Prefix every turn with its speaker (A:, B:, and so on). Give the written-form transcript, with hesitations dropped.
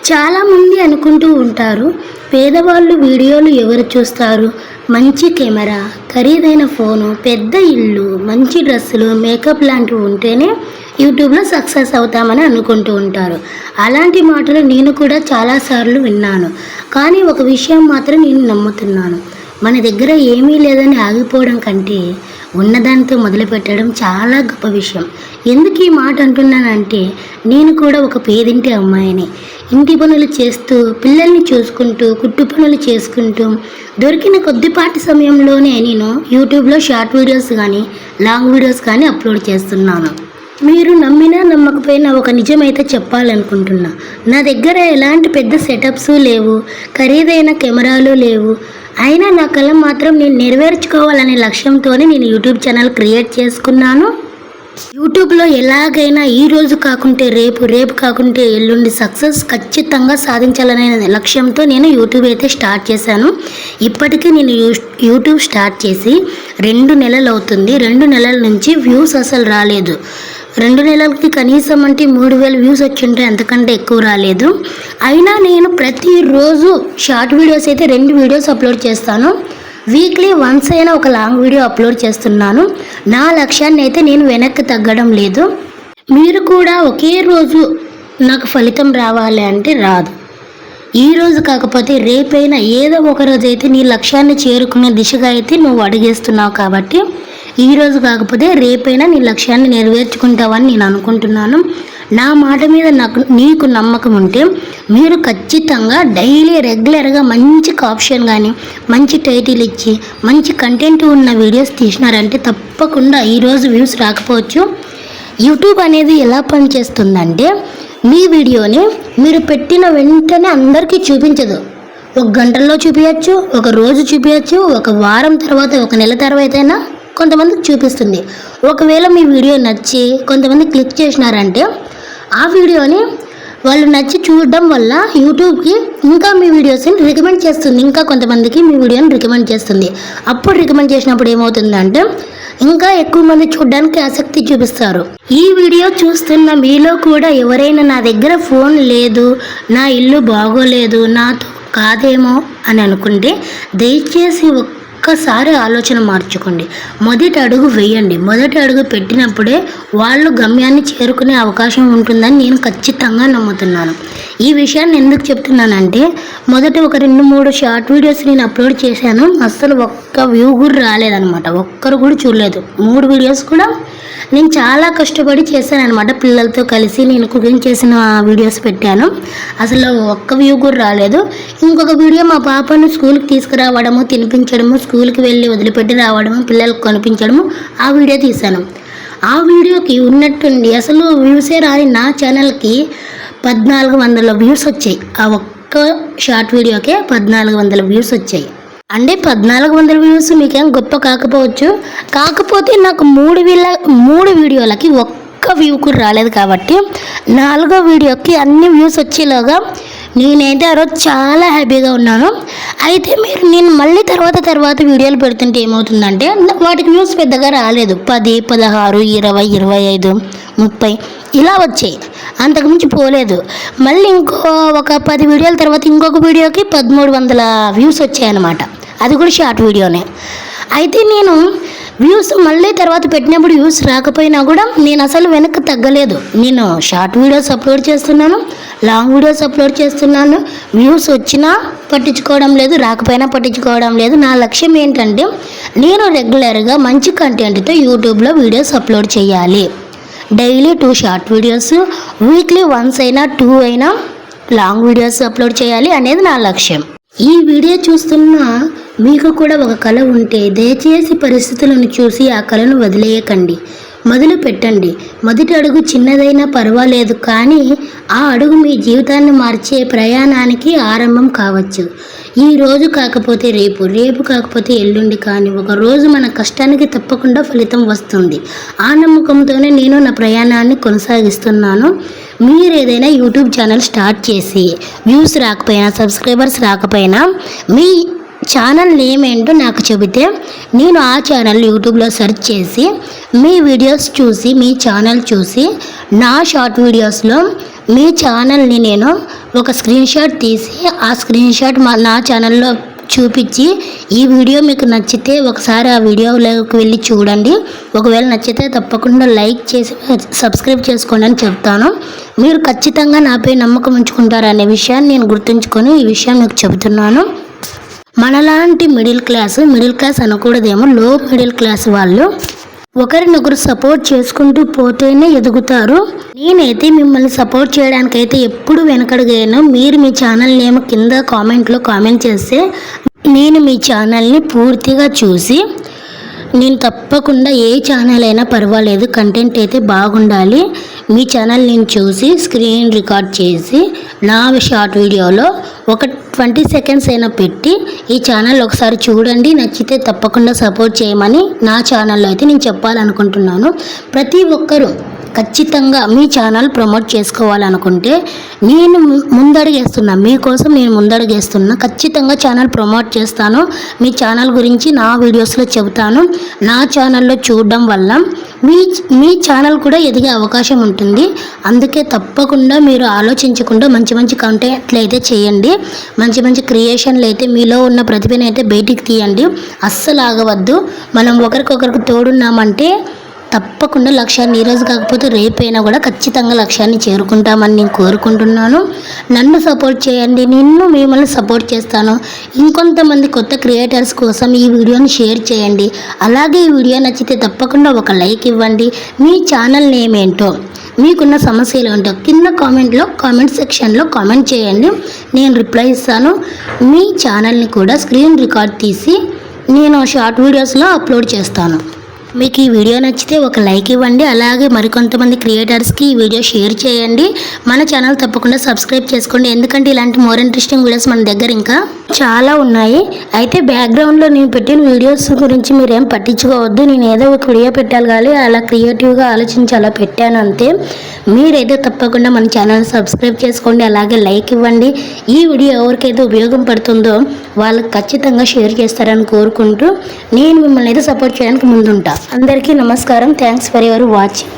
A: చాలామంది అనుకుంటూ ఉంటారు, పేదవాళ్ళు వీడియోలు ఎవరు చూస్తారు, మంచి కెమెరా, ఖరీదైన ఫోను, పెద్ద ఇల్లు, మంచి డ్రెస్సులు, మేకప్ లాంటివి ఉంటేనే యూట్యూబ్లో సక్సెస్ అవుతామని అనుకుంటూ ఉంటారు. అలాంటి మాటలు నేను కూడా చాలాసార్లు విన్నాను. కానీ ఒక విషయం మాత్రం నేను నమ్ముతున్నాను. మన దగ్గర ఏమీ లేదని ఆగిపోవడం కంటే ఉన్నదానితో మొదలుపెట్టడం చాలా గొప్ప విషయం. ఎందుకు ఈ మాట అంటున్నానంటే, నేను కూడా ఒక పేదింటి అమ్మాయిని. ఇంటి పనులు చేస్తూ, పిల్లల్ని చూసుకుంటూ, కుట్టు పనులు చేసుకుంటూ దొరికిన కొద్దిపాటి సమయంలోనే నేను యూట్యూబ్లో షార్ట్ వీడియోస్ కానీ లాంగ్ వీడియోస్ కానీ అప్లోడ్ చేస్తున్నాను. మీరు నమ్మినా నమ్మకపోయినా ఒక నిజమైతే చెప్పాలనుకుంటున్నా. నా దగ్గర ఎలాంటి పెద్ద సెటప్స్ లేవు, ఖరీదైన కెమెరాలు లేవు. అయినా నా కళ మాత్రం నేను నెరవేర్చుకోవాలనే లక్ష్యంతోనే నేను యూట్యూబ్ ఛానల్ క్రియేట్ చేసుకున్నాను. యూట్యూబ్లో ఎలాగైనా ఈరోజు కాకుంటే రేపు, రేపు కాకుంటే ఎల్లుండి సక్సెస్ ఖచ్చితంగా సాధించాలనే లక్ష్యంతో నేను యూట్యూబ్ అయితే స్టార్ట్ చేశాను. ఇప్పటికీ నేను యూట్యూబ్ స్టార్ట్ చేసి 2 నెలలు అవుతుంది. 2 నెలల నుంచి వ్యూస్ అసలు రాలేదు. 2 నెలలకి కనీసం అంటే 3000 వ్యూస్ వచ్చింటే అంతకంటే ఎక్కువ రాలేదు. అయినా నేను ప్రతిరోజు షార్ట్ వీడియోస్ అయితే 2 వీడియోస్ అప్లోడ్ చేస్తాను. వీక్లీ వన్స్ అయినా ఒక లాంగ్ వీడియో అప్లోడ్ చేస్తున్నాను. నా లక్ష్యాన్ని అయితే నేను వెనక్కి తగ్గడం లేదు. మీరు కూడా ఒకే రోజు నాకు ఫలితం రావాలి అంటే రాదు. ఈ రోజు కాకపోతే రేపైనా ఏదో ఒక రోజు అయితే నీ లక్ష్యాన్ని చేరుకునే దిశగా అయితే నువ్వు అడుగేస్తున్నావు. కాబట్టి ఈ రోజు కాకపోతే రేపైనా నీ లక్ష్యాన్ని నెరవేర్చుకుంటావని నేను అనుకుంటున్నాను. నా మాట మీద నీకు నమ్మకం ఉంటే మీరు ఖచ్చితంగా డైలీ రెగ్యులర్గా మంచి కాప్షన్ కానీ మంచి టైటిల్ ఇచ్చి మంచి కంటెంట్ ఉన్న వీడియోస్ తీసినారంటే తప్పకుండా ఈరోజు వ్యూస్ రాకపోవచ్చు. యూట్యూబ్ అనేది ఎలా పనిచేస్తుందంటే, మీ వీడియోని మీరు పెట్టిన వెంటనే అందరికీ చూపించదు. 1 గంటల్లో చూపించచ్చు, 1 రోజు చూపించచ్చు, 1 వారం తర్వాత, 1 నెల తర్వాత అయినా కొంతమందికి చూపిస్తుంది. ఒకవేళ మీ వీడియో నచ్చి కొంతమంది క్లిక్ చేసినారంటే ఆ వీడియోని వాళ్ళు నచ్చి చూడడం వల్ల యూట్యూబ్కి ఇంకా మీ వీడియోస్ని రికమెండ్ చేస్తుంది. ఇంకా కొంతమందికి మీ వీడియోని రికమెండ్ చేస్తుంది. అప్పుడు రికమెండ్ చేసినప్పుడు ఏమవుతుందంటే ఇంకా ఎక్కువ మంది చూడడానికి ఆసక్తి చూపిస్తారు. ఈ వీడియో చూస్తున్న మీలో కూడా ఎవరైనా నా దగ్గర ఫోన్ లేదు, నా ఇల్లు బాగోలేదు, నాతో కాదేమో అని అనుకుంటే దయచేసి ఒక్కసారి ఆలోచన మార్చుకోండి. మొదటి అడుగు వేయండి. మొదటి అడుగు పెట్టినప్పుడే వాళ్ళు గమ్యాన్ని చేరుకునే అవకాశం ఉంటుందని నేను ఖచ్చితంగా నమ్ముతున్నాను. ఈ విషయాన్ని ఎందుకు చెప్తున్నానంటే, మొదట ఒక 2-3 షార్ట్ వీడియోస్ నేను అప్లోడ్ చేశాను. అస్సలు ఒక్క వ్యూ కూడా రాలేదనమాట. ఒక్కరు కూడా చూడలేదు. 3 వీడియోస్ కూడా నేను చాలా కష్టపడి చేశాను అనమాట. పిల్లలతో కలిసి నేను కుకింగ్ చేసిన వీడియోస్ పెట్టాను. అసలు ఒక్క వ్యూ కూడా రాలేదు. ఇంకొక వీడియో మా పాపను స్కూల్కి తీసుకురావడము, తినిపించడము, స్కూల్కి వెళ్ళి వదిలిపెట్టి రావడము, పిల్లలకు కనిపించడము, ఆ వీడియో తీశాను. ఆ వీడియోకి ఉన్నట్టుండి అసలు వ్యూసే రాని నా ఛానల్కి 1400 వ్యూస్ వచ్చాయి. ఆ ఒక్క షార్ట్ వీడియోకే 1400 వ్యూస్ వచ్చాయి. అంటే 1400 వ్యూస్ మీకేం గొప్ప కాకపోవచ్చు. కాకపోతే నాకు 3 వీడియోలకి ఒక్క వ్యూ కూడా రాలేదు. కాబట్టి 4వ వీడియోకి అన్ని వ్యూస్ వచ్చేలాగా నేనైతే ఆ రోజు చాలా హ్యాపీగా ఉన్నాను. అయితే నేను మళ్ళీ తర్వాత వీడియోలు పెడుతుంటే ఏమవుతుందంటే వాటికి వ్యూస్ పెద్దగా రాలేదు. 10, 16, 20, 25, 30 ఇలా వచ్చాయి. అంతకుమించి పోలేదు. మళ్ళీ ఒక 10 వీడియోల తర్వాత ఇంకొక వీడియోకి 1300 వ్యూస్ వచ్చాయన్నమాట. అది కూడా షార్ట్ వీడియోనే. అయితే నేను వ్యూస్ మళ్ళీ తర్వాత పెట్టినప్పుడు వ్యూస్ రాకపోయినా కూడా నేను అసలు వెనక్కి తగ్గలేదు. నేను షార్ట్ వీడియోస్ అప్లోడ్ చేస్తున్నాను, లాంగ్ వీడియోస్ అప్లోడ్ చేస్తున్నాను. వ్యూస్ వచ్చినా పట్టించుకోవడం లేదు, రాకపోయినా పట్టించుకోవడం లేదు. నా లక్ష్యం ఏంటంటే నేను రెగ్యులర్గా మంచి కంటెంట్తో యూట్యూబ్లో వీడియోస్ అప్లోడ్ చేయాలి. Daily 2 short videos, weekly once అయినా 2 అయినా లాంగ్ వీడియోస్ అప్లోడ్ చేయాలి అనేది నా లక్ష్యం. ఈ వీడియో చూస్తున్న మీకు కూడా ఒక కళ ఉంటే దయచేసి పరిస్థితులను చూసి ఆ కళను వదిలేయకండి, మొదలు పెట్టండి. మొదటి అడుగు చిన్నదైనా పర్వాలేదు, కానీ ఆ అడుగు మీ జీవితాన్ని మార్చే ప్రయాణానికి ఆరంభం కావచ్చు. ఈ రోజు కాకపోతే రేపు, రేపు కాకపోతే ఎల్లుండి, కానీ ఒక రోజు మన కష్టానికి తప్పకుండా ఫలితం వస్తుంది. ఆ నమ్మకంతోనే నేను నా ప్రయాణాన్ని కొనసాగిస్తున్నాను. మీరు ఏదైనా యూట్యూబ్ ఛానల్ స్టార్ట్ చేసి వ్యూస్ రాకపోయినా, సబ్స్క్రైబర్స్ రాకపోయినా మీ ఛానల్ నేమ్ ఏంటో నాకు చెబితే నేను ఆ ఛానల్ యూట్యూబ్లో సెర్చ్ చేసి మీ వీడియోస్ చూసి మీ ఛానల్ చూసి నా షార్ట్ వీడియోస్లో మీ ఛానల్ని నేను ఒక స్క్రీన్ షాట్ తీసి ఆ స్క్రీన్ షాట్ నా ఛానల్లో చూపించి ఈ వీడియో మీకు నచ్చితే ఒకసారి ఆ వీడియోలోకి వెళ్ళి చూడండి, ఒకవేళ నచ్చితే తప్పకుండా లైక్ చేసి సబ్స్క్రైబ్ చేసుకోండి అని చెప్తాను. మీరు ఖచ్చితంగా నాపై నమ్మకం ఉంచుకుంటారనే విషయాన్ని నేను గుర్తుంచుకొని ఈ విషయం మీకు చెబుతున్నాను. మనలాంటి మిడిల్ క్లాస్ అనకూడదేమో, లో మిడిల్ క్లాస్ వాళ్ళు ఒకరినొకరు సపోర్ట్ చేసుకుంటూ పోతేనే ఎదుగుతారు. నేనైతే మిమ్మల్ని సపోర్ట్ చేయడానికైతే ఎప్పుడు వెనకడుగాను. మీరు మీ ఛానల్ నేమ్ కింద కామెంట్లో కామెంట్ చేస్తే నేను మీ ఛానల్ని పూర్తిగా చూసి నేను తప్పకుండా ఏ ఛానల్ అయినా పర్వాలేదు, కంటెంట్ అయితే బాగుండాలి, మీ ఛానల్ నేను చూసి స్క్రీన్ రికార్డ్ చేసి నా షార్ట్ వీడియోలో ఒక 20 సెకండ్స్ అయినా పెట్టి ఈ ఛానల్ ఒకసారి చూడండి, నచ్చితే తప్పకుండా సపోర్ట్ చేయమని నా ఛానల్లో అయితే నేను చెప్పాలనుకుంటున్నాను. ప్రతి ఒక్కరూ ఖచ్చితంగా మీ ఛానల్ ప్రమోట్ చేసుకోవాలనుకుంటే నేను ముందడుగేస్తున్నా, మీకోసం నేను ముందడుగేస్తున్నా. ఖచ్చితంగా ఛానల్ ప్రమోట్ చేస్తాను, మీ ఛానల్ గురించి నా వీడియోస్లో చెబుతాను. నా ఛానల్లో చూడడం వల్ల మీ ఛానల్ కూడా ఎదిగే అవకాశం ఉంటుంది. అందుకే తప్పకుండా మీరు ఆలోచించకుండా మంచి కంటెంట్లు అయితే చేయండి, మంచి క్రియేషన్లు అయితే మీలో ఉన్న ప్రతిభను అయితే బయటికి తీయండి. అస్సలు ఆగవద్దు. మనం ఒకరికొకరికి తోడున్నామంటే తప్పకుండా లక్ష్యాన్ని ఈరోజు కాకపోతే రేపైనా కూడా ఖచ్చితంగా లక్ష్యాన్ని చేరుకుంటామని నేను కోరుకుంటున్నాను. నన్ను సపోర్ట్ చేయండి, నిన్ను మిమ్మల్ని సపోర్ట్ చేస్తాను. ఇంకొంతమంది కొత్త క్రియేటర్స్ కోసం ఈ వీడియోని షేర్ చేయండి. అలాగే ఈ వీడియో నచ్చితే తప్పకుండా ఒక లైక్ ఇవ్వండి. మీ ఛానల్ నేమ్ ఏంటో, మీకున్న సమస్యలు ఏంటో కింద కామెంట్ సెక్షన్లో కామెంట్ చేయండి, నేను రిప్లై ఇస్తాను. మీ ఛానల్ని కూడా స్క్రీన్ రికార్డ్ తీసి నేను షార్ట్ వీడియోస్లో అప్లోడ్ చేస్తాను. మీకు ఈ వీడియో నచ్చితే ఒక లైక్ ఇవ్వండి. అలాగే మరికొంతమంది క్రియేటర్స్కి ఈ వీడియో షేర్ చేయండి. మన ఛానల్ తప్పకుండా సబ్స్క్రైబ్ చేసుకోండి, ఎందుకంటే ఇలాంటి మోర్ ఇంట్రెస్టింగ్ వీడియోస్ మన దగ్గర ఇంకా చాలా ఉన్నాయి. అయితే బ్యాక్గ్రౌండ్లో నేను పెట్టిన వీడియోస్ గురించి మీరేం పట్టించుకోవద్దు. నేను ఏదో ఒక వీడియో పెట్టాలి కానీ అలా క్రియేటివ్గా ఆలోచించి అలా పెట్టాను అంతే. మీరైతే తప్పకుండా మన ఛానల్ సబ్స్క్రైబ్ చేసుకోండి, అలాగే లైక్ ఇవ్వండి. ఈ వీడియో ఎవరికైతే ఉపయోగం పడుతుందో వాళ్ళకి ఖచ్చితంగా షేర్ చేస్తారని కోరుకుంటూ నేను మిమ్మల్ని అయితే సపోర్ట్ చేయడానికి ముందుంటా. అందరికీ నమస్కారం. Thanks for your watching.